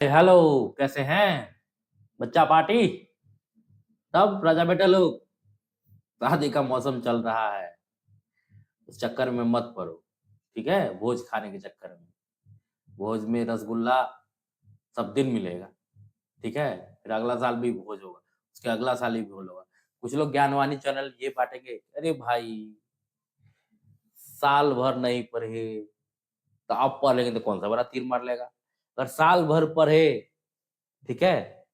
Hello. कैसे हैं बच्चा पार्टी? तब राजा बेटा लोग, शादी का मौसम चल रहा है, उस चक्कर में मत पड़ो। ठीक है, भोज खाने के चक्कर में। भोज में रसगुल्ला सब दिन मिलेगा। ठीक है, फिर अगला साल भी भोज होगा, उसके अगला साल भी भोज होगा। कुछ लोग ज्ञानवाणी चैनल ये बांटेंगे, अरे भाई साल भर नहीं पढ़े तो आप पढ़ लेंगे तो कौन सा बड़ा तीर मार लेगा। अगर साल भर पढ़े, ठीक है,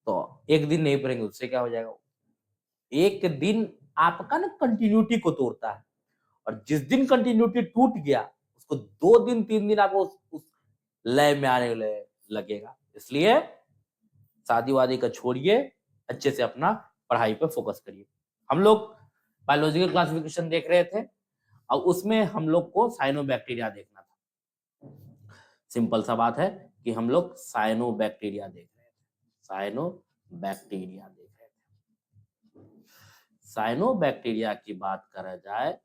तो एक दिन नहीं पढ़ेंगे उससे क्या हो जाएगा। एक दिन आपका ना कंटिन्यूटी को तोड़ता है, और जिस दिन कंटिन्यूटी टूट गया उसको 2 दिन 3 दिन आपको उस लय में आने लगेगा। इसलिए शादी वादी का छोड़िए, अच्छे से अपना पढ़ाई पे फोकस करिए। हम लोग बायोलॉजिकल क्लासिफिकेशन देख रहे थे, और उसमें हम लोग को साइनोबैक्टीरिया देखना था। सिंपल सा बात है कि हम लोग साइनोबैक्टीरिया देख रहे थे, साइनोबैक्टीरिया देख रहे थे। साइनोबैक्टीरिया की बात करा जाए,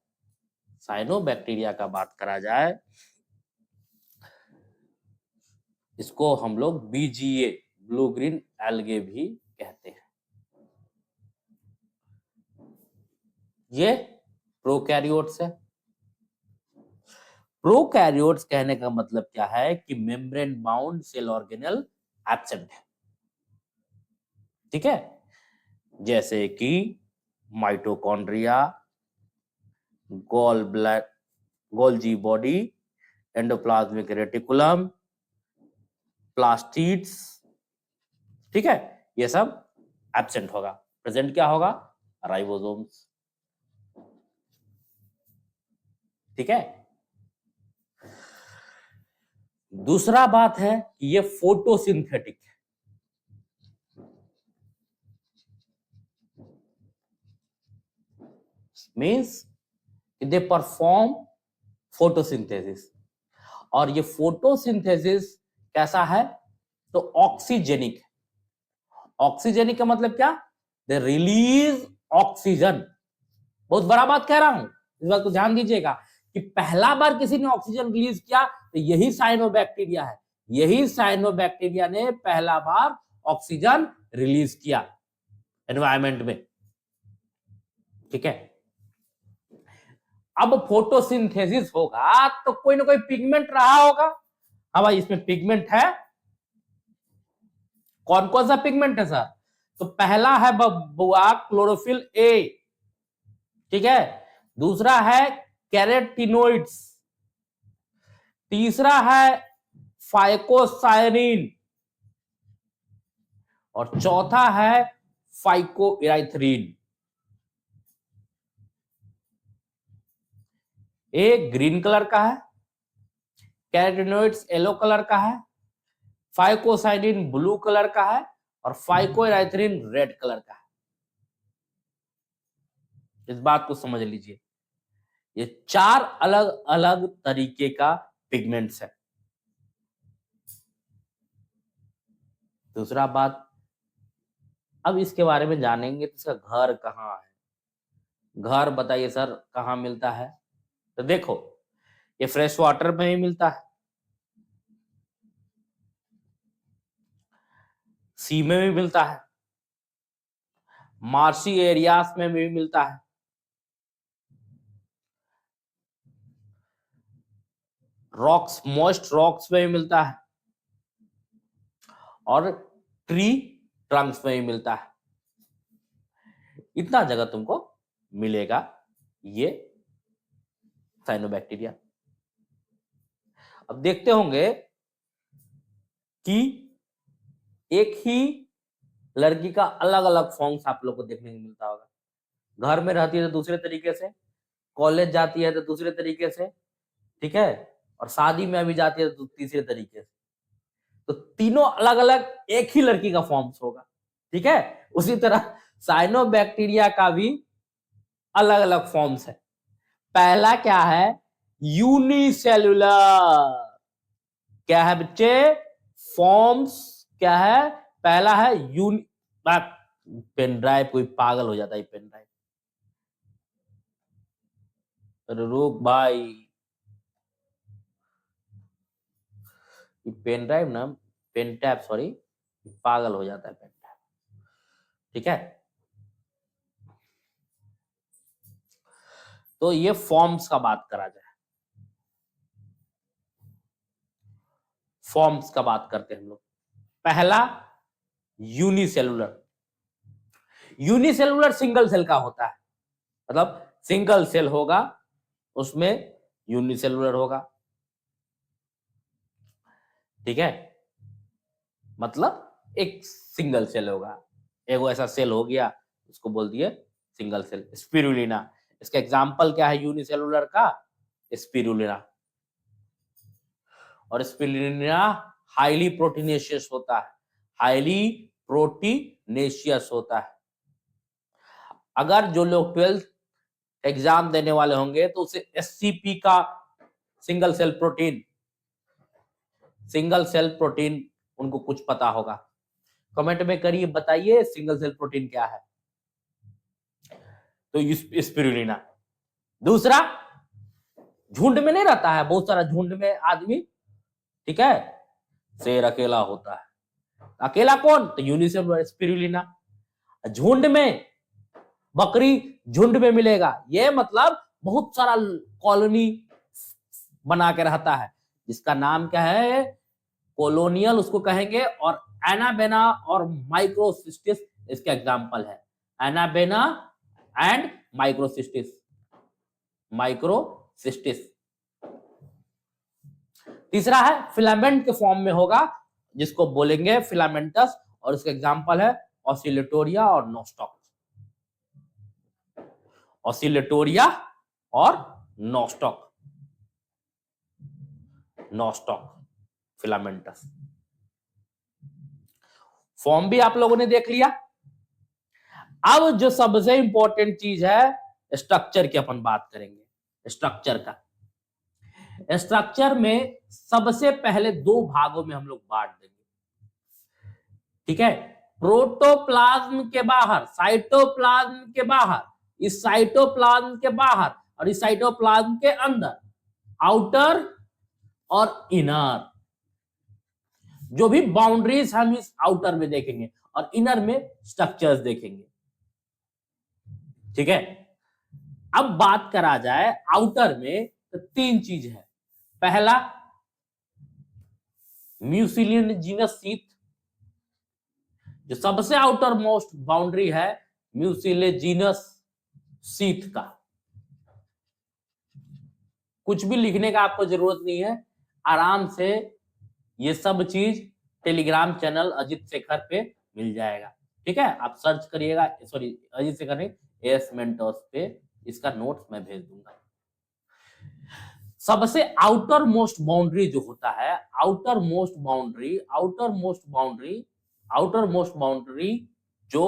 साइनोबैक्टीरिया का बात करा जाए, इसको हम लोग बीजीए, ब्लू ग्रीन एल्गे भी कहते हैं। ये प्रोकैरियोट्स है। प्रोकैरियोट्स कहने का मतलब क्या है कि membrane bound cell organelle absent है। ठीक है, जैसे कि mitochondria, gall bladder, Golgi body, endoplasmic reticulum, plastids. ठीक है, ये सब एब्सेंट होगा। प्रेजेंट क्या होगा? राइबोसोम्स। ठीक है, दूसरा बात है कि ये फोटोसिंथेटिक है। Means they perform photosynthesis. और ये फोटोसिंथेसिस कैसा है? तो ऑक्सीजेनिक है। ऑक्सीजेनिक का मतलब क्या? They release oxygen. बहुत बड़ा बात कह रहा हूं, इस बात को ध्यान दीजिएगा कि पहला बार किसी ने ऑक्सीजन रिलीज किया तो यही साइनोबैक्टीरिया है। यही साइनोबैक्टीरिया ने पहला बार ऑक्सीजन रिलीज किया एनवायरमेंट में। ठीक है, अब फोटोसिंथेसिस होगा तो कोई ना कोई पिगमेंट रहा होगा। हाँ भाई, इसमें पिगमेंट है। कौन कौन सा पिगमेंट है सर? तो पहला है बुआ क्लोरोफिल ए। ठीक है, दूसरा है कैरेटिनोइड्स, तीसरा है फाइकोसायरिन, और चौथा है फाइकोइराइथ्रीन। एक ग्रीन कलर का है, कैरेटिनोइड्स येलो कलर का है, फाइकोसाइडिन ब्लू कलर का है, और फाइकोइराइथ्रीन रेड कलर का है। इस बात को समझ लीजिए, ये 4 अलग अलग तरीके का पिगमेंट्स है। दूसरा बात, अब इसके बारे में जानेंगे तो इसका घर कहाँ है। घर बताइए सर कहाँ मिलता है? तो देखो, ये फ्रेश वाटर में ही मिलता है, सी में भी मिलता है, मार्शी एरियाज में भी मिलता है, रॉक्स, मॉइस्ट रॉक्स में भी मिलता है, और ट्री ट्रंक्स में भी मिलता है। इतना जगह तुमको मिलेगा ये साइनोबैक्टीरिया। अब देखते होंगे कि एक ही लड़की का अलग अलग फॉर्म्स आप लोग को देखने को मिलता होगा। घर में रहती है तो दूसरे तरीके से, कॉलेज जाती है तो दूसरे तरीके से, ठीक है, और शादी में अभी जाती है तो तीसरे तरीके से। तो तीनों अलग अलग एक ही लड़की का फॉर्म्स होगा। ठीक है, उसी तरह साइनोबैक्टीरिया का भी अलग अलग फॉर्म्स है। पहला क्या है? यूनिसेलुलर। क्या है बच्चे? फॉर्म्स क्या है? पहला है यूनि, पेन ड्राइव, कोई पागल हो जाता है पेन ड्राइव। रुक भाई, ये पेन ड्राइव ना पेंटैप, सॉरी, पागल हो जाता है पेंटैप। ठीक है, तो ये फॉर्म्स का बात करा जाए, फॉर्म्स का बात करते हैं हम लोग। पहला यूनिसेलुलर। यूनिसेलुलर सिंगल सेल का होता है, मतलब सिंगल सेल होगा उसमें यूनिसेलुलर होगा। ठीक है, मतलब एक सिंगल सेल होगा, एक ऐसा सेल हो गया उसको बोल दिए सिंगल सेल। स्पिरुलिना, इसका एग्जांपल क्या है यूनिसेलुलर का? स्पिरुलिना। और स्पिरुलिना हाईली प्रोटीनेशियस होता है, हाईली प्रोटीनेशियस होता है। अगर जो लोग 12th एग्जाम देने वाले होंगे तो उसे एससीपी का single cell protein, single cell protein उनको कुछ पता होगा। कमेंट में करिए, बताइए सिंगल सेल प्रोटीन क्या है। तो स्पिरुलिना। दूसरा, झुंड में नहीं रहता है, बहुत सारा झुंड में आदमी, ठीक है, शेर अकेला होता है, अकेला कौन? तो यूनिसेलुलर स्पिरुलिना। झुंड में बकरी झुंड में मिलेगा, ये मतलब बहुत सारा कॉलोनी बना के रहता है, जिसका नाम क्या है? कॉलोनियल उसको कहेंगे। और एनाबेना और माइक्रोसिस्टिस इसके एग्जांपल है। Anabaena and Microcystis, Microcystis. तीसरा है फिलामेंट के फॉर्म में होगा, जिसको बोलेंगे फिलामेंटस, और इसका एग्जांपल है ऑसिलेटोरिया और नोस्टॉक। ऑसिलेटोरिया और नोस्टॉक, नोस्टॉक, फिलामेंटस। फॉर्म भी आप लोगों ने देख लिया। अब जो सबसे इंपॉर्टेंट चीज है स्ट्रक्चर की, अपन बात करेंगे स्ट्रक्चर का। स्ट्रक्चर में सबसे पहले दो भागों में हम लोग बांट देंगे। ठीक है, प्रोटोप्लाज्म के बाहर, साइटोप्लाज्म के बाहर, इस साइटोप्लाज्म के बाहर और इस साइटोप्लाज्म के अंदर, आउटर और इनर। जो भी बाउंड्रीज हम इस आउटर में देखेंगे और इनर में स्ट्रक्चर्स देखेंगे। ठीक है, अब बात करा जाए आउटर में तो तीन चीज है। पहला म्यूसिलिनजिनस सीथ, जो सबसे आउटर मोस्ट बाउंड्री है म्यूसिलेजिनस सीथ का। कुछ भी लिखने का आपको जरूरत नहीं है, आराम से ये सब चीज टेलीग्राम चैनल अजीत शेखर पे मिल जाएगा। ठीक है, आप सर्च करिएगा, सॉरी अजीत शेखर नहीं, एस मेंटोस पे, इसका नोट्स मैं भेज दूंगा। सबसे आउटर मोस्ट बाउंड्री जो होता है, outer most boundary, outer most boundary, outer most boundary जो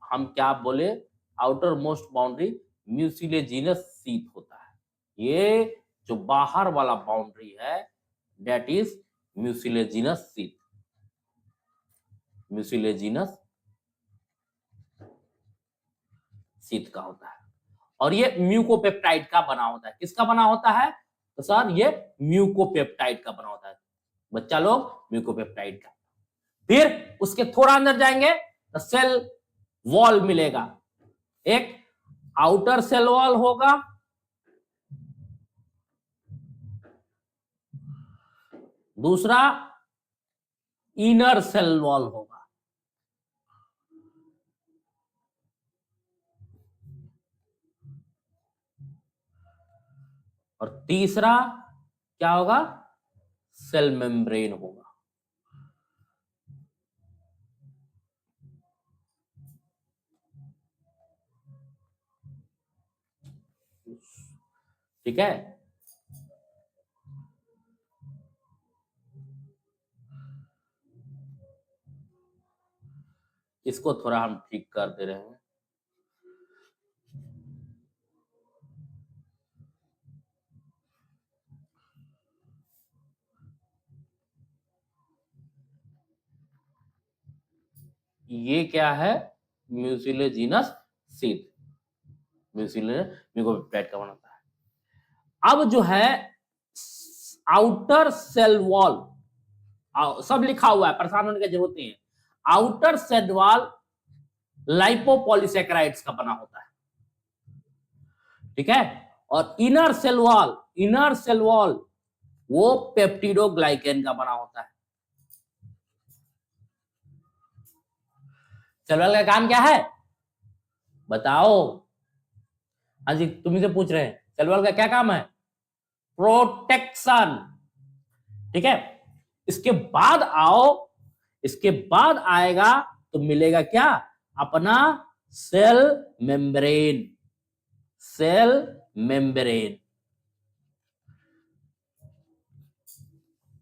हम क्या बोले, outer most boundary mucilaginous sheath होता है। ये जो बाहर वाला बाउंड्री है that is mucilaginous sheath, mucilaginous sheath का होता है। और ये म्यूकोपेप्टाइड का बना होता है। किसका बना होता है? तो सर ये म्यूकोपेप्टाइड का बना होता है, बच्चा लोग, म्यूकोपेप्टाइड का। फिर उसके थोड़ा अंदर जाएंगे तो सेल वॉल मिलेगा। एक आउटर सेल वॉल होगा, दूसरा इनर सेल वॉल होगा। और तीसरा क्या होगा? सेल मेम्ब्रेन होगा। ठीक है, इसको थोड़ा हम ठीक कर दे रहे हैं। ये क्या है? म्यूसिलेजिनस सीथ, म्यूकोपेप्टाइड का बनाता है। अब जो है आउटर सेल वॉल, सब लिखा हुआ है, परेशान होने की जरूरत नहीं है। आउटर सेल वॉल लाइपोपॉलीसेकेराइड्स का बना होता है, ठीक है। और इनर सेल वॉल वो पेप्टिडोग्लाइकेन का बना होता है। सेल वॉल का काम क्या है बताओ? हाँ जी, तुम्ही से पूछ रहे हैं सेल वॉल का क्या काम है? प्रोटेक्शन, ठीक है। इसके बाद इसके बाद आएगा तो मिलेगा क्या? अपना cell membrane. Cell membrane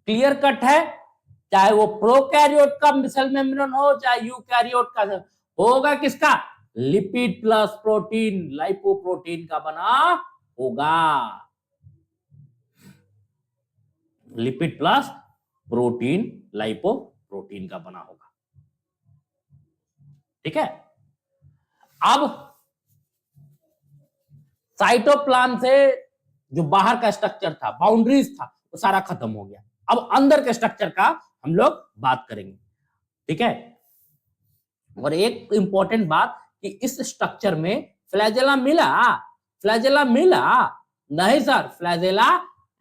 clear cut है, चाहे वो प्रोकैरियोट का सेल मेम्ब्रेन हो चाहे यूकैरियोट का होगा, किसका? लिपिड प्लस प्रोटीन, लाइपोप्रोटीन का बना होगा। लिपिड प्लस प्रोटीन, लाइपोप्रोटीन का बना होगा, ठीक है। अब साइटोप्लाज्म से जो बाहर का स्ट्रक्चर था, बाउंड्रीज था, वो सारा खत्म हो गया। अब अंदर के स्ट्रक्चर का हम लोग बात करेंगे, ठीक है। और एक इंपॉर्टेंट बात कि इस स्ट्रक्चर में फ्लैजेला मिला नहीं सर, फ्लैजेला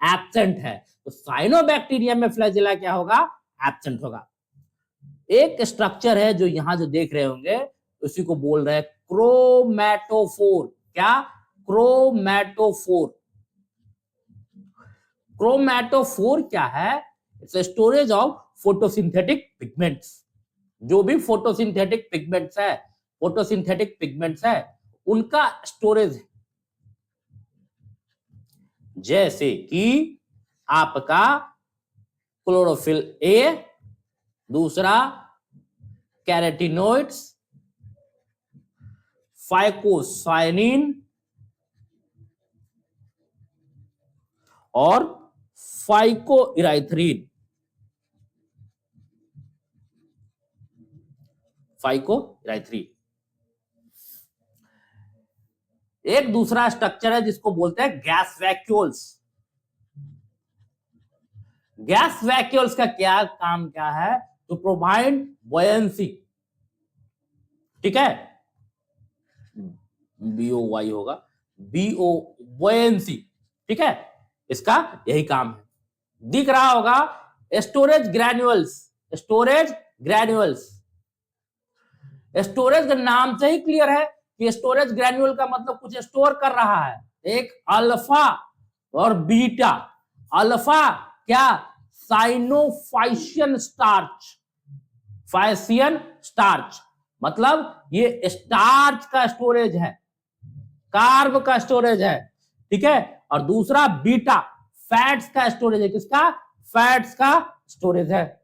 एब्सेंट है। तो साइनोबैक्टीरियम में फ्लैजेला क्या होगा? एब्सेंट होगा। एक स्ट्रक्चर है जो यहां जो देख रहे होंगे उसी को बोल रहे हैं क्रोमैटोफोर। क्या? क्रोमैटोफोर। क्रोमैटोफोर क्या है? It's storage of photosynthetic pigments. जो भी फोटोसिंथेटिक पिगमेंट्स है उनका स्टोरेज है। जैसे कि आपका क्लोरोफिल ए, दूसरा कैरेटिनोइड्स, फाइकोसाइनिन और फाइकोइराइथ्रीन। एक दूसरा स्ट्रक्चर है जिसको बोलते हैं गैस वैक्यूल्स। गैस वैक्यूल्स का क्या काम क्या है? टू प्रोवाइड बॉयंसी, ठीक है। BOY होगा, BO बॉयंसी, ठीक है। इसका यही काम है। दिख रहा होगा स्टोरेज ग्रैन्युअल्स। स्टोरेज के नाम से ही क्लियर है कि स्टोरेज ग्रैन्युअल का मतलब कुछ स्टोर कर रहा है। एक अल्फा और बीटा। अल्फा क्या? साइनोफाइशियन स्टार्च, मतलब ये स्टार्च का स्टोरेज है, कार्ब का स्टोरेज है, ठीक है। और दूसरा बीटा फैट्स का स्टोरेज है। किसका? फैट्स का स्टोरेज है,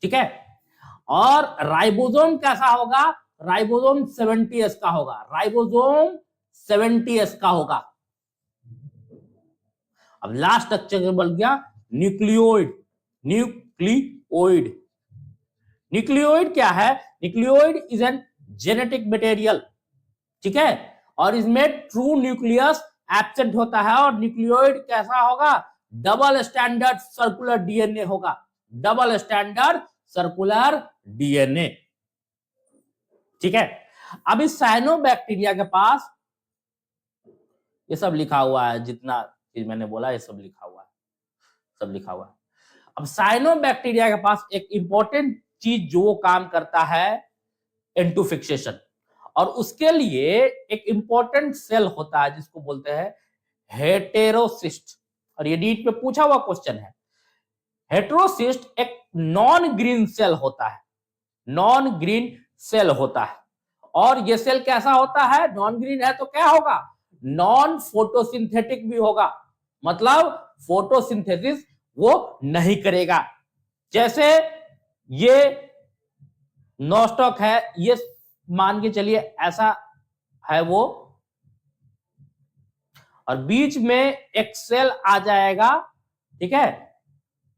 ठीक है। और राइबोसोम कैसा होगा? राइबोसोम 70S का होगा। राइबोसोम 70S का होगा। अब लास्ट स्ट्रक्चर बन गया न्यूक्लियोइड। न्यूक्लियोइड क्या है? Nucleoid is an genetic material, ठीक है। और इसमें ट्रू न्यूक्लियस एब्सेंट होता है। और न्यूक्लियोइड कैसा होगा? डबल स्टैंडर्ड सर्कुलर डीएनए होगा। डबल स्टैंडर्ड सर्कुलर डीएनए, ठीक है। अब इस साइनोबैक्टीरिया के पास ये सब लिखा हुआ है, जितना चीज मैंने बोला ये सब लिखा हुआ है। अब साइनोबैक्टीरिया के पास एक इंपॉर्टेंट चीज जो काम करता है एंटू फिक्सेशन। और उसके लिए एक इंपॉर्टेंट सेल होता है जिसको बोलते हैं हेटेरोसिस्ट। और ये नीट में पूछा हुआ क्वेश्चन है। हेटेरोसिस्ट एक नॉन ग्रीन सेल होता है। और ये सेल कैसा होता है? नॉन ग्रीन है तो क्या होगा? नॉन फोटोसिंथेटिक भी होगा, मतलब फोटोसिंथेसिस वो नहीं करेगा। जैसे ये नॉस्टॉक है, ये मान के चलिए ऐसा है वो, और बीच में एक सेल आ जाएगा, ठीक है,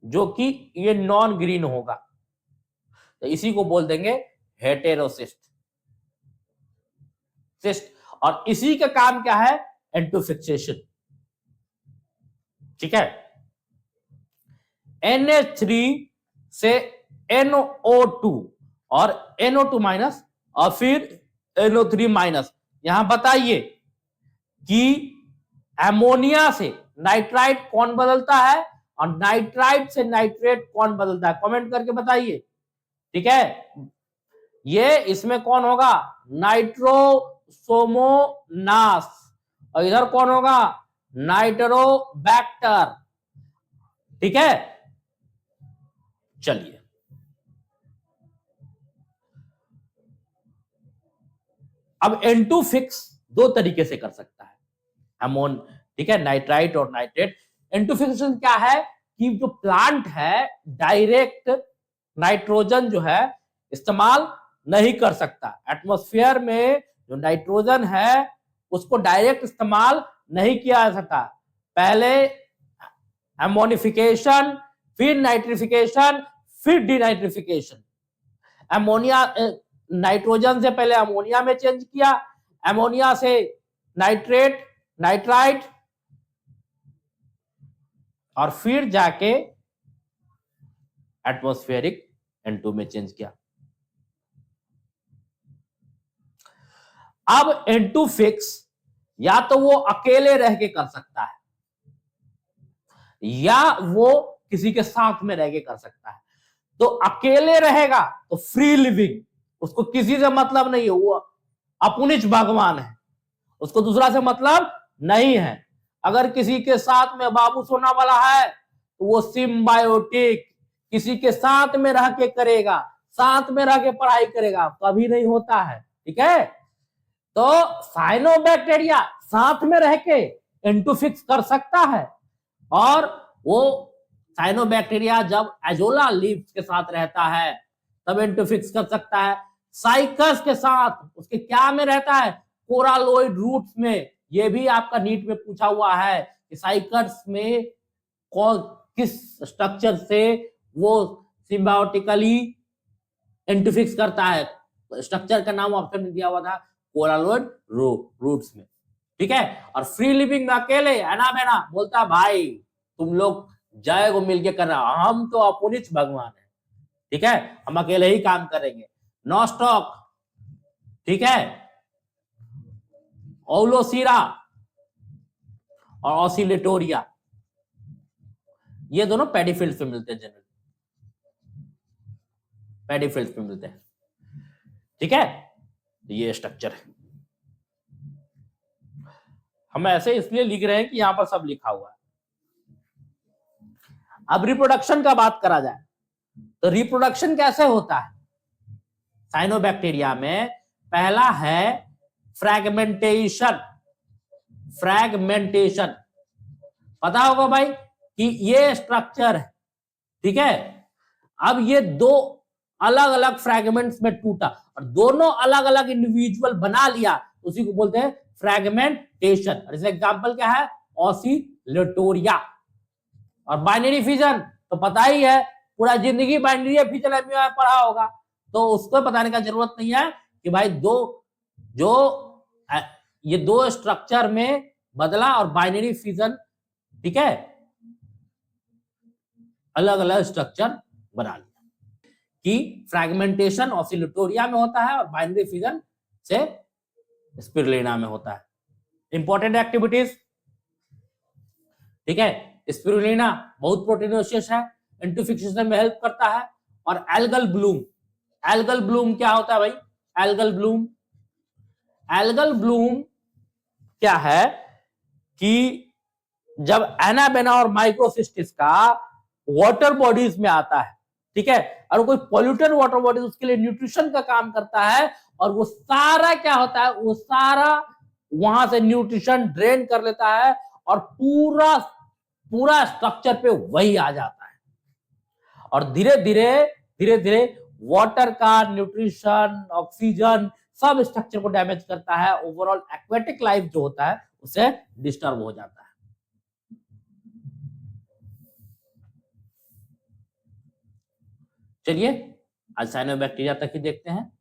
जो कि ये नॉन ग्रीन होगा, तो इसी को बोल देंगे हेटेरोसिस्ट। और इसी का काम क्या है? एंटोफिक्सेशन, ठीक है। NH3 से NO2 और NO2 माइनस और फिर NO3 माइनस। यहां बताइए कि एमोनिया से नाइट्राइट कौन बदलता है और नाइट्राइट से नाइट्रेट कौन बदलता है, कमेंट करके बताइए। ठीक है, ये इसमें कौन होगा, नाइट्रोसोमोनास, और इधर कौन होगा, नाइट्रोबैक्टर। ठीक है, चलिए अब N2 फिक्स दो तरीके से कर सकता है अमोन, ठीक है, नाइट्राइट और नाइट्रेट। N2 फिक्सेशन क्या है कि जो प्लांट है डायरेक्ट नाइट्रोजन जो है इस्तेमाल नहीं कर सकता, एटमॉस्फेयर में जो नाइट्रोजन है उसको डायरेक्ट इस्तेमाल नहीं किया जा सकता, पहले एमोनिफिकेशन, फिर नाइट्रिफिकेशन, फिर डीनाइट्रिफिकेशन। अमोनिया नाइट्रोजन से पहले अमोनिया में चेंज किया, अमोनिया से नाइट्रेट, नाइट्राइट, और फिर जाके एटमॉस्फेरिक N2 में चेंज किया। अब N2 फिक्स या तो वो अकेले रह के कर सकता है या वो किसी के साथ में रह के कर सकता है। तो अकेले रहेगा तो फ्री लिविंग, उसको किसी से मतलब नहीं है, वो अपुनिच भगवान है, उसको दूसरा से मतलब नहीं है। अगर किसी के साथ में बाबू सोना वाला है तो वो सिम्बायोटिक, किसी के साथ में रह के करेगा, साथ में रह के पढ़ाई करेगा, कभी नहीं होता है। ठीक है, तो साइनोबैक्टीरिया साथ में रह के N2 फिक्स कर सकता है, और वो साइनोबैक्टीरिया जब एजोला लीव्स के साथ रहता है तब N2 फिक्स कर सकता है। साइकस के साथ उसके क्या में रहता है, कोरालोइड रूट्स में। ये भी आपका नीट में पूछा हुआ है कि साइकस में किस स्ट्रक्चर से वो सिम्बायोटिकली N2 फिक्स करता है, स्ट्रक्चर का नाम ऑप्शन में दिया हुआ था कोरालोइड रूट्स में। ठीक है, और फ्री लिविंग में अकेले एना बेना बोलता भाई तुम लोग जय को मिलके कर रहा, हम तो अपुनिच भगवान है। ठीक है, हम अकेले ही काम करेंगे। नॉस्टॉक, ठीक है, ओलोसीरा और ऑसिलेटोरिया, ये दोनों पेडीफिल्ड्स में मिलते हैं, जनरल पेडीफिल्ड्स में मिलते हैं। ठीक है, ये स्ट्रक्चर है, हम ऐसे इसलिए लिख रहे हैं कि यहां पर सब लिखा हुआ है। अब रिप्रोडक्शन का बात करा जाए तो रिप्रोडक्शन कैसे होता है साइनोबैक्टीरिया में, पहला है फ्रैगमेंटेशन। फ्रैगमेंटेशन पता होगा भाई कि ये स्ट्रक्चर है, ठीक है, अब ये दो अलग अलग फ्रैगमेंट्स में टूटा और दोनों अलग अलग इंडिविजुअल बना लिया, उसी को बोलते हैं फ्रैगमेंटेशन। और इसका एग्जांपल क्या है, ऑसिलेटोरिया। और बाइनरी फिजन तो पता ही है, पूरा जिंदगी बाइनरी फिजन पढ़ा होगा, तो उसको बताने का जरूरत नहीं है कि भाई ये दो स्ट्रक्चर में बदला और बाइनरी फिजन, ठीक है, अलग अलग स्ट्रक्चर बना लिया। कि फ्रैगमेंटेशन ऑसिलेटोरिया में होता है और बाइनरी फिजन से स्पिरुलिना में होता है। इंपॉर्टेंट एक्टिविटीज, ठीक है, स्पिरुलिना बहुत प्रोटीनोसियस है, N2 फिक्सेशन में हेल्प करता है। और एल्गल ब्लूम, एल्गल ब्लूम क्या होता है भाई, एल्गल ब्लूम, एल्गल ब्लूम क्या है कि जब एनाबेना और माइक्रोसिस्टिस का वाटर बॉडीज में आता है, ठीक है, और कोई पॉल्यूटेड वाटर बॉडीज उसके लिए न्यूट्रिशन का काम करता है, और वो सारा क्या होता है, वो सारा वहां से न्यूट्रिशन ड्रेन कर लेता है और पूरा पूरा स्ट्रक्चर पे वही आ जाता है, और धीरे धीरे वाटर का न्यूट्रिशन, ऑक्सीजन सब स्ट्रक्चर को डैमेज करता है, ओवरऑल एक्वेटिक लाइफ जो होता है उसे डिस्टर्ब हो जाता है। चलिए आज साइनोबैक्टीरिया तक ही देखते हैं।